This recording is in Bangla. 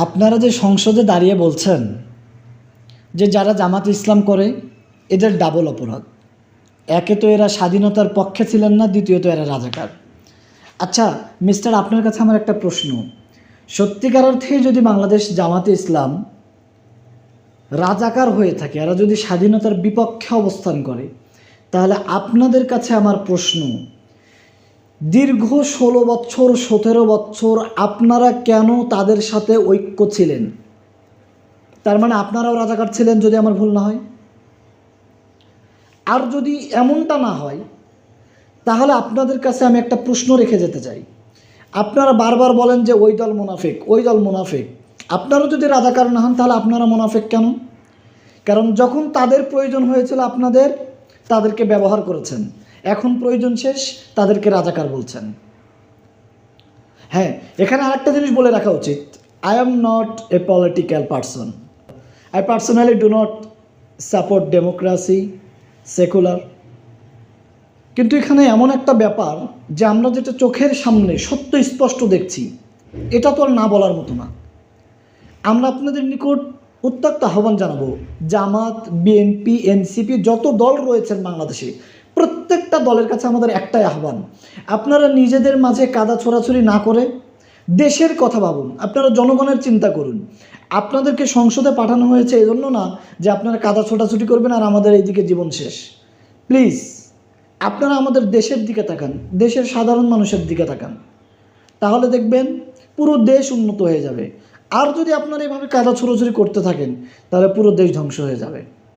আপনারা যে সংসদে দাঁড়িয়ে বলছেন যে যারা জামাত ইসলাম করে এদের ডাবল অপরাধ। একে তো এরা স্বাধীনতার পক্ষে ছিলেন না, দ্বিতীয়ত এরা রাজাকার। আচ্ছা মিস্টার, আপনার কাছে আমার একটা প্রশ্ন, সত্যিকার অর্থে যদি বাংলাদেশ জামাতে ইসলাম রাজাকার হয়ে থাকে, এরা যদি স্বাধীনতার বিপক্ষে অবস্থান করে, তাহলে আপনাদের কাছে আমার প্রশ্ন, দীর্ঘ 16 বছর 17 বছর আপনারা কেন তাদের সাথে ঐক্য ছিলেন? তার মানে আপনারাও রাজাকার ছিলেন, যদি আমার ভুল না হয়। আর যদি এমনটা না হয়, তাহলে আপনাদের কাছে আমি একটা প্রশ্ন রেখে যেতে চাই। আপনারা বারবার বলেন যে ওই দল মুনাফিক, ওই দল মুনাফিক। আপনারা যদি রাজাকার না হন, তাহলে আপনারা মুনাফিক কেন? কারণ যখন তাদের প্রয়োজন হয়েছিল তাদেরকে ব্যবহার করেছেন, এখন প্রয়োজন শেষ, তাদেরকে রাজাকার বলছেন। হ্যাঁ, এখানে আরেকটা জিনিস বলে রাখা উচিত, I am not a political person. I personally do not support democracy, secular. কিন্তু এখানে এমন একটা ব্যাপার যে আমরা যেটা চোখের সামনে সত্য স্পষ্ট দেখছি, এটা তো আর না বলার মতো না। আমরা আপনাদের নিকট উত্তপ্ত আহ্বান জানাবো, জামাত, বিএনপি, এনসিপি যত দল রয়েছেন বাংলাদেশে, প্রত্যেকটা দলের কাছে আমাদের একটাই আহ্বান, আপনারা নিজেদের মাঝে কাদা ছোড়াছুড়ি না করে দেশের কথা ভাবুন, আপনারা জনগণের চিন্তা করুন। আপনাদেরকে সংসদে পাঠানো হয়েছে এজন্য না যে আপনারা কাদা ছোটাছুটি করবেন আর আমাদের এইদিকে জীবন শেষ। প্লিজ আপনারা আমাদের দেশের দিকে তাকান, দেশের সাধারণ মানুষের দিকে তাকান, তাহলে দেখবেন পুরো দেশ উন্নত হয়ে যাবে। আর যদি আপনারা এভাবে কাদা ছোড়াছুড়ি করতে থাকেন, তাহলে পুরো দেশ ধ্বংস হয়ে যাবে।